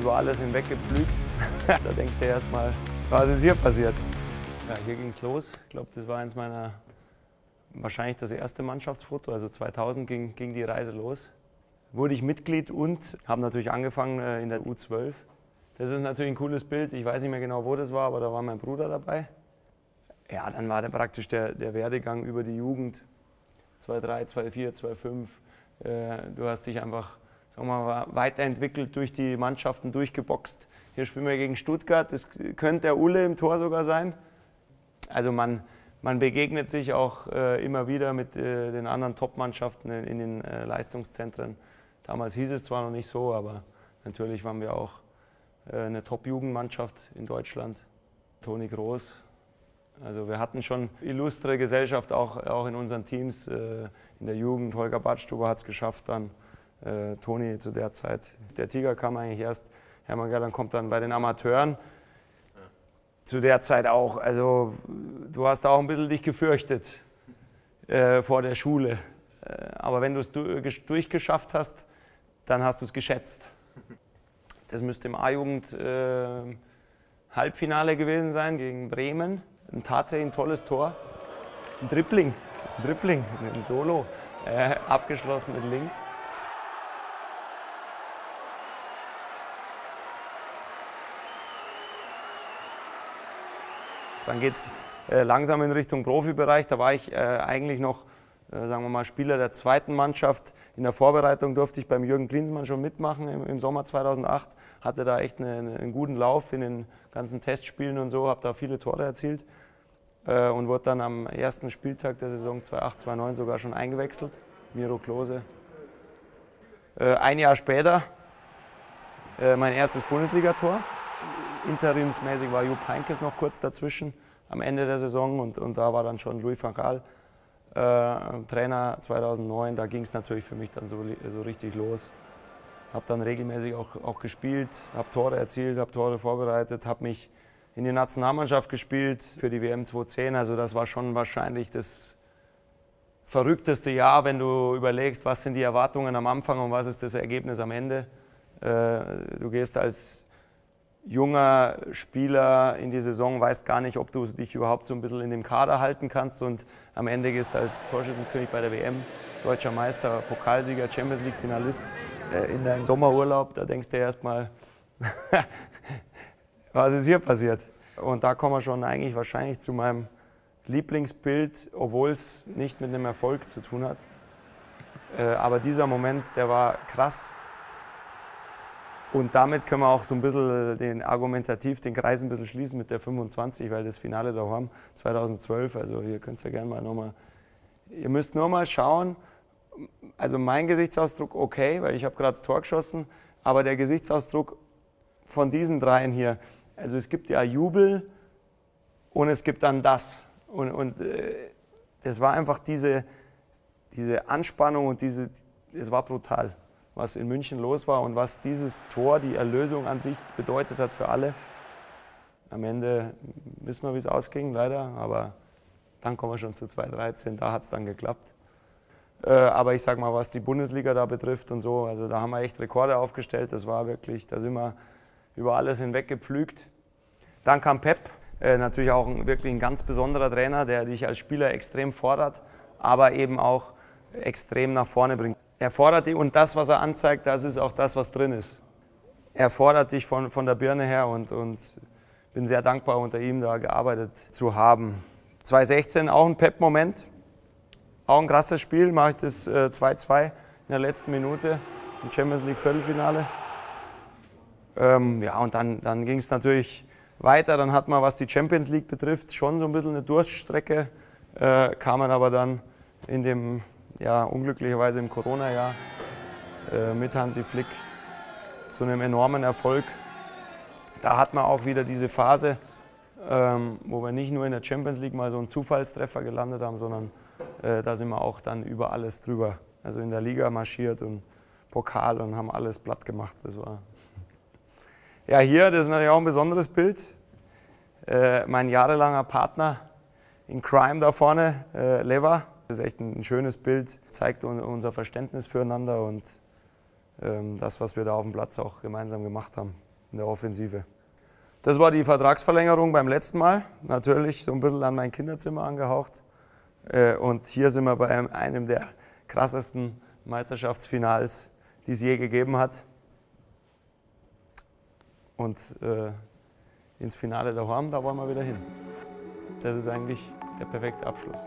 über alles hinweg gepflügt. Da denkst du erstmal, was ist hier passiert? Ja, hier ging es los. Ich glaube, das war eins meiner, wahrscheinlich das erste Mannschaftsfoto. Also 2000 ging die Reise los. Wurde ich Mitglied und habe natürlich angefangen in der U12. Das ist natürlich ein cooles Bild. Ich weiß nicht mehr genau, wo das war, aber da war mein Bruder dabei. Ja, dann war praktisch der Werdegang über die Jugend. 2-3, 2-4, 2-5. Du hast dich einfach, sagen wir mal, weiterentwickelt, durch die Mannschaften durchgeboxt. Hier spielen wir gegen Stuttgart, das könnte der Ulle im Tor sogar sein. Also man begegnet sich auch immer wieder mit den anderen Top-Mannschaften in den Leistungszentren. Damals hieß es zwar noch nicht so, aber natürlich waren wir auch eine Top-Jugendmannschaft in Deutschland. Toni Groß. Also wir hatten schon illustre Gesellschaft auch in unseren Teams. In der Jugend, Holger Badstuber hat es geschafft, dann Toni zu der Zeit. Der Tiger kam eigentlich erst, Hermann Gerland kommt dann bei den Amateuren. Zu der Zeit auch, also du hast auch ein bisschen dich gefürchtet vor der Schule. Aber wenn du es durchgeschafft hast, dann hast du es geschätzt. Das müsste im A-Jugend Halbfinale gewesen sein gegen Bremen. Tatsächlich ein tolles Tor. Ein Dribbling, ein Solo, abgeschlossen mit links. Dann geht es langsam in Richtung Profibereich. Da war ich eigentlich noch, sagen wir mal, Spieler der zweiten Mannschaft. In der Vorbereitung durfte ich beim Jürgen Klinsmann schon mitmachen im Sommer 2008. Hatte da echt einen guten Lauf in den ganzen Testspielen und so, habe da viele Tore erzielt. Und wurde dann am ersten Spieltag der Saison 2008/2009 sogar schon eingewechselt. Miro Klose. Ein Jahr später mein erstes Bundesligator. Interimsmäßig war Jupp Heynckes noch kurz dazwischen am Ende der Saison und da war dann schon Louis van Gaal Trainer 2009. Da ging es natürlich für mich dann so richtig los. Habe dann regelmäßig auch gespielt, habe Tore erzielt, habe Tore vorbereitet, habe mich in die Nationalmannschaft gespielt für die WM 2010. Also das war schon wahrscheinlich das verrückteste Jahr, wenn du überlegst, was sind die Erwartungen am Anfang und was ist das Ergebnis am Ende. Du gehst als junger Spieler in die Saison, weißt gar nicht, ob du dich überhaupt so ein bisschen in dem Kader halten kannst und am Ende gehst du als Torschützenkönig bei der WM, deutscher Meister, Pokalsieger, Champions League Finalist in deinen Sommerurlaub. Da denkst du erstmal, was ist hier passiert? Und da kommen wir schon eigentlich wahrscheinlich zu meinem Lieblingsbild, obwohl es nicht mit einem Erfolg zu tun hat. Aber dieser Moment, der war krass. Und damit können wir auch so ein bisschen den Kreis ein bisschen schließen mit der 25, weil das Finale da haben, 2012. Also ihr könnt es ja gerne mal nochmal, ihr müsst nur mal schauen, also mein Gesichtsausdruck okay, weil ich habe gerade das Tor geschossen, aber der Gesichtsausdruck von diesen dreien hier, also es gibt ja Jubel und es gibt dann das. Und das war einfach diese Anspannung und es war brutal, was in München los war und was dieses Tor, die Erlösung an sich bedeutet hat für alle. Am Ende wissen wir, wie es ausging, leider, aber dann kommen wir schon zu 2013, da hat es dann geklappt. Aber ich sag mal, was die Bundesliga da betrifft und so, also da haben wir echt Rekorde aufgestellt, das war wirklich, da sind wir über alles hinweg gepflügt. Dann kam Pep, natürlich auch wirklich ein ganz besonderer Trainer, der dich als Spieler extrem fordert, aber eben auch extrem nach vorne bringt. Er fordert dich und das, was er anzeigt, das ist auch das, was drin ist. Er fordert dich von der Birne her und bin sehr dankbar, unter ihm da gearbeitet zu haben. 2016 auch ein Pep-Moment, auch ein krasses Spiel, mache ich das 2-2 in der letzten Minute im Champions League Viertelfinale. Ja, und dann ging es natürlich weiter, dann hat man, was die Champions League betrifft, schon so ein bisschen eine Durststrecke, kamen aber dann in dem, ja, unglücklicherweise im Corona-Jahr mit Hansi Flick zu einem enormen Erfolg. Da hat man auch wieder diese Phase, wo wir nicht nur in der Champions League mal so einen Zufallstreffer gelandet haben, sondern da sind wir auch dann über alles drüber. Also in der Liga marschiert und Pokal und haben alles platt gemacht. Das war ja, hier, das ist natürlich auch ein besonderes Bild. Mein jahrelanger Partner in Crime da vorne, Leva. Das ist echt ein schönes Bild, zeigt unser Verständnis füreinander und das, was wir da auf dem Platz auch gemeinsam gemacht haben in der Offensive. Das war die Vertragsverlängerung beim letzten Mal, natürlich so ein bisschen an mein Kinderzimmer angehaucht. Und hier sind wir bei einem der krassesten Meisterschaftsfinals, die es je gegeben hat. Und ins Finale daheim, da wollen wir wieder hin. Das ist eigentlich der perfekte Abschluss.